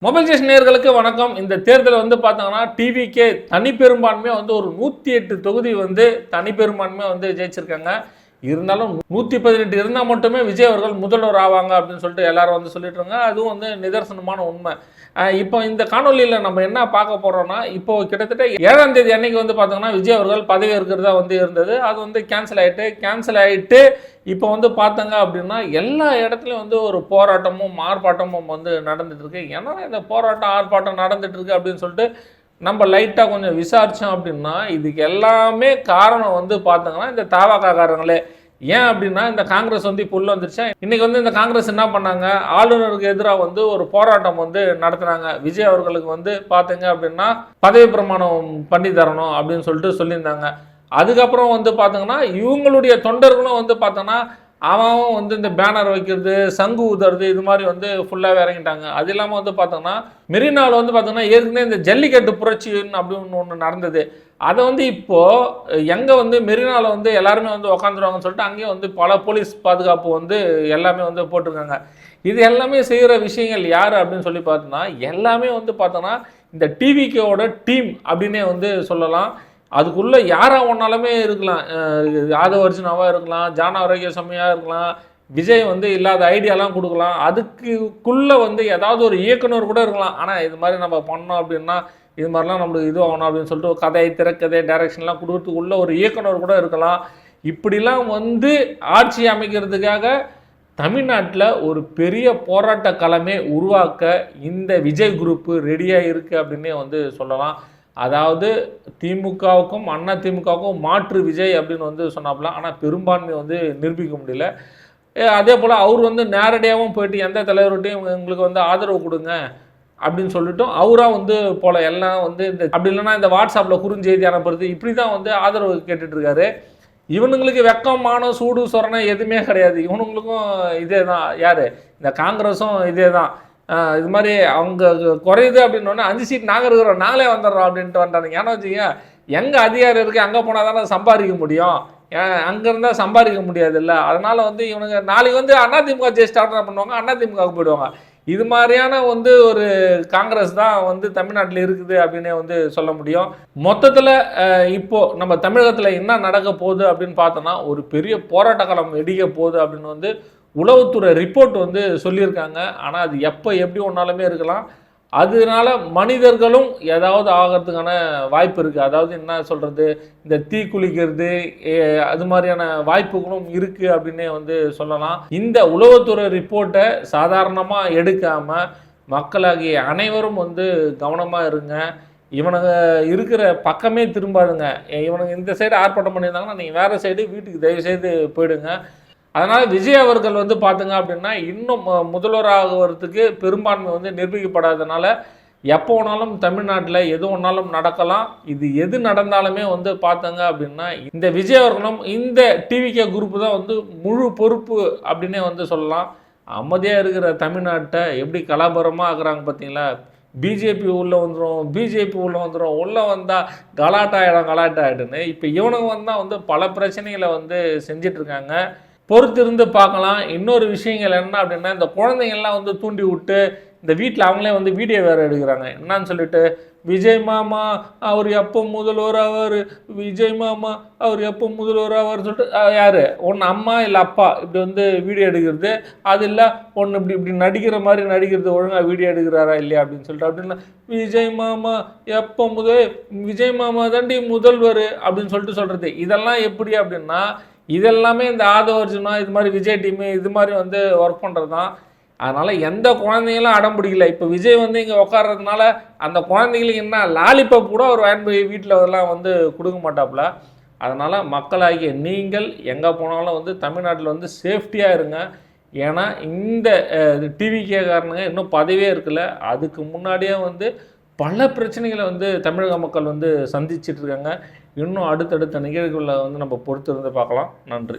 Mobile station நேயர்களுக்கு வணக்கம். இந்த தேர்தல் பார்த்தாங்கன்னா டிவிக்கே தனி பெரும்பான்மையாக ஒரு 108 தொகுதி தனி பெரும்பான்மையாக ஜெயிச்சிருக்காங்க. இருந்தாலும் 118 இருந்தால் மட்டுமே விஜய் அவர்கள் முதல்வர் ஆவாங்க அப்படின்னு சொல்லிட்டு எல்லாரும் சொல்லிட்டு இருக்காங்க. அதுவும் நிதர்சனமான உண்மை. இப்போ இந்த காணொலியில் நம்ம என்ன பார்க்க போகிறோம்னா, இப்போ கிட்டத்தட்ட 7ஆம் தேதி அன்னைக்கு பார்த்தோங்கன்னா விஜய் அவர்கள் பதவி இருக்கிறதா இருந்தது. அது கேன்சல் ஆகிட்டு இப்போ பார்த்தாங்க அப்படின்னா எல்லா இடத்துலையும் ஒரு போராட்டமும் ஆர்ப்பாட்டமும் நடந்துட்டு இருக்கு. ஏன்னா இந்த போராட்டம் ஆர்ப்பாட்டம் நடந்துட்டு இருக்கு அப்படின்னு சொல்லிட்டு நம்ம லைட்டாக கொஞ்சம் விசாரித்தோம் அப்படின்னா இதுக்கு எல்லாமே காரணம் பார்த்தாங்கன்னா இந்த தவகாரங்களே. ஏன் அப்படின்னா இந்த காங்கிரஸ் இப்போ உள்ள வந்துருச்சா. இன்னைக்கு இந்த காங்கிரஸ் என்ன பண்ணாங்க, ஆளுநருக்கு எதிராக ஒரு போராட்டம் நடத்துனாங்க. விஜய் அவர்களுக்கு பார்த்தீங்க அப்படின்னா பதவி பிரமாணம் பண்ணி தரணும் அப்படின்னு சொல்லிட்டு சொல்லியிருந்தாங்க. அதுக்கப்புறம் பார்த்தீங்கன்னா இவங்களுடைய தொண்டர்களும் பார்த்தோன்னா அவன் இந்த பேனர் வைக்கிறது, சங்கு ஊதுறது, இது மாதிரி ஃபுல்லாகவே இறங்கிட்டாங்க. அது இல்லாமல் பார்த்தோன்னா மெரினாவில் பார்த்தோன்னா ஏற்கனவே இந்த ஜல்லிக்கட்டு புரட்சின்னு அப்படின்னு ஒன்று நடந்தது. அதை இப்போது எங்கே மெரினாவில் எல்லாருமே உக்காந்துருவாங்கன்னு சொல்லிட்டு அங்கேயும் பல போலீஸ் பாதுகாப்பு எல்லாமே போட்டிருக்காங்க. இது எல்லாமே செய்கிற விஷயங்கள் யார் அப்படின்னு சொல்லி பார்த்தோன்னா எல்லாமே பார்த்தோன்னா இந்த டிவிகேவோட டீம் அப்படின்னே சொல்லலாம். அதுக்குள்ளே யாராக ஒன்றாலுமே இருக்கலாம். ஆதவ அர்ஜுனாவாக இருக்கலாம், ஜான ஆரோக்கியசாமியாக இருக்கலாம், விஜய் இல்லாத ஐடியாலாம் கொடுக்கலாம். அதுக்குள்ளே ஏதாவது ஒரு இயக்குனர் கூட இருக்கலாம். ஆனால் இது மாதிரி நம்ம பண்ணோம் அப்படின்னா இது மாதிரிலாம் நம்மளுக்கு இது ஆகணும் அப்படின்னு சொல்லிட்டு ஒரு கதை, திரைக்கதை, டைரக்ஷன்லாம் கொடுக்கறதுக்குள்ள ஒரு இயக்குனர் கூட இருக்கலாம். இப்படிலாம் ஆட்சி அமைக்கிறதுக்காக தமிழ்நாட்டில் ஒரு பெரிய போராட்ட களமே உருவாக்க இந்த விஜய் குரூப்பு ரெடியாக இருக்குது அப்படின்னே சொல்லலாம். அதாவது திமுகவுக்கும் அண்ணா திமுகவுக்கும் மாற்று விஜய் அப்படின்னு சொன்னாப்புல. ஆனால் பெரும்பான்மை நிரூபிக்க முடியல. அதே போல் அவர் நேரடியாகவும் போயிட்டு எந்த தலைவர்கிட்டையும் உங்களுக்கு ஆதரவு கொடுங்க அப்படின்னு சொல்லிட்டும் அவராக போல எல்லாம் இந்த அப்படி இல்லைன்னா இந்த வாட்ஸ்அப்பில் குறுஞ்செய்தி அனுப்புறது இப்படி தான் ஆதரவு கேட்டுட்ருக்காரு. இவனுங்களுக்கு வெக்கமான சூடு சொரணை எதுவுமே கிடையாது. இவனுங்களுக்கும் இதே தான். யார் இந்த காங்கிரஸும் இதே தான். இது மாதிரி அவங்க குறையுது அப்படின்னோடனே 5 சீட் நாங்கள் இருக்கிறோம், நாங்களே வந்துடுறோம் அப்படின்ட்டு வந்துட்டாங்க. ஏன்னா வச்சுங்க, எங்கே அதிகாரம் இருக்குது அங்கே போனால் தானே சம்பாதிக்க முடியும். அங்கே இருந்தால் சம்பாதிக்க முடியாது இல்லை. அதனால் இவனுங்க நாளைக்கு அதிமுக ஜெயிஸ்டார்ட் பண்ணுவாங்க, அதிமுகவுக்கு போயிடுவாங்க. இது மாதிரியான ஒரு காங்கிரஸ் தான் தமிழ்நாட்டில் இருக்குது அப்படின்னே சொல்ல முடியும். மொத்தத்தில் இப்போது நம்ம தமிழகத்தில் என்ன நடக்க போகுது அப்படின்னு பார்த்தோன்னா ஒரு பெரிய போராட்ட களம் வெடிக்க போகுது அப்படின்னு உளவுத்துறை ரிப்போர்ட் சொல்லியிருக்காங்க. ஆனால் அது எப்போ எப்படி ஒன்றாலுமே இருக்கலாம். அதனால மனிதர்களும் ஏதாவது ஆகிறதுக்கான வாய்ப்பு இருக்குது. அதாவது என்ன சொல்கிறது, இந்த தீ குளிக்கிறது அது மாதிரியான வாய்ப்புகளும் இருக்குது அப்படின்னே சொல்லலாம். இந்த உளவுத்துறை ரிப்போர்ட்டை சாதாரணமாக எடுக்காமல் மக்களாகிய அனைவரும் கவனமாக இருங்க. இவனுங்க இருக்கிற பக்கமே திரும்பாதுங்க. இவனுங்க இந்த சைடு ஆர்ப்பாட்டம் பண்ணியிருந்தாங்கன்னா நீங்கள் வேறு சைடு வீட்டுக்கு தயவுசெய்து போயிடுங்க. அதனால் விஜய் அவர்கள் பார்த்துங்க அப்படின்னா இன்னும் முதல்வராகிறதுக்கு பெரும்பான்மை நிரூபிக்கப்படாதனால எப்போ வேணாலும் தமிழ்நாட்டில் எது ஒன்றாலும் நடக்கலாம். இது எது நடந்தாலுமே பார்த்தாங்க அப்படின்னா இந்த விஜய் அவர்களும் இந்த டிவிகே குரூப்பு தான் முழு பொறுப்பு அப்படின்னே சொல்லலாம். அமைதியாக இருக்கிற தமிழ்நாட்டை எப்படி கலாபரமாக ஆக்குறாங்க பார்த்தீங்களா. பிஜேபி உள்ளே வந்துடும், உள்ளே வந்தால் கலாட்டாயிடுன்னு இப்போ இவனுங்க வந்தால் பல பிரச்சனைகளை செஞ்சிட்ருக்காங்க. பொறுத்திருந்து பார்க்கலாம். இன்னொரு விஷயங்கள் என்ன அப்படின்னா இந்த குழந்தைங்கள்லாம் தூண்டி விட்டு இந்த வீட்டில் அவங்களே வீடியோ வேறு எடுக்கிறாங்க. என்னன்னு சொல்லிட்டு விஜய் மாமா அவர் எப்போ முதல்வர் ஆவார், விஜய் மாமா அவர் எப்போ முதல்வர் ஆவார்னு சொல்லிட்டு யார் ஒன்று அம்மா இல்லை அப்பா இப்படி வீடியோ எடுக்கிறது. அது இல்லை ஒன்று இப்படி நடிக்கிற மாதிரி நடிக்கிறது, ஒழுங்காக வீடியோ எடுக்கிறாரா இல்லையா அப்படின்னு சொல்லிட்டு அப்படின்னா விஜய் மாமா எப்போ விஜய் மாமா தாண்டி முதல்வர் அப்படின்னு சொல்லிட்டு சொல்கிறது. இதெல்லாம் எப்படி அப்படின்னா இதெல்லாமே இந்த ஆதவ அர்ஜுனா இது மாதிரி விஜய் டீமு இது மாதிரி ஒர்க் பண்ணுறது தான். அதனால் எந்த குழந்தைங்களும் அடம் பிடிக்கல. இப்போ விஜய் இங்கே உட்கார்றதுனால அந்த குழந்தைங்களுக்கு என்ன லாலிபாப் கூட அவர் வாங்கி போய் வீட்டில் அதெல்லாம் கொடுக்க மாட்டாப்புல. அதனால் மக்களாகிய நீங்கள் எங்கே போனாலும் தமிழ்நாட்டில் சேஃப்டியாக இருங்க. ஏன்னா இந்த டிவிகே காரணங்க இன்னும் பதவியே இருக்குல்ல. அதுக்கு முன்னாடியே பல பிரச்சனைகளை தமிழக மக்கள் சந்திச்சிட்ருக்காங்க. இன்னும் அடுத்தடுத்த நிகழ்வுகளை நம்ம பொறுத்திருந்து பார்க்கலாம். நன்றி.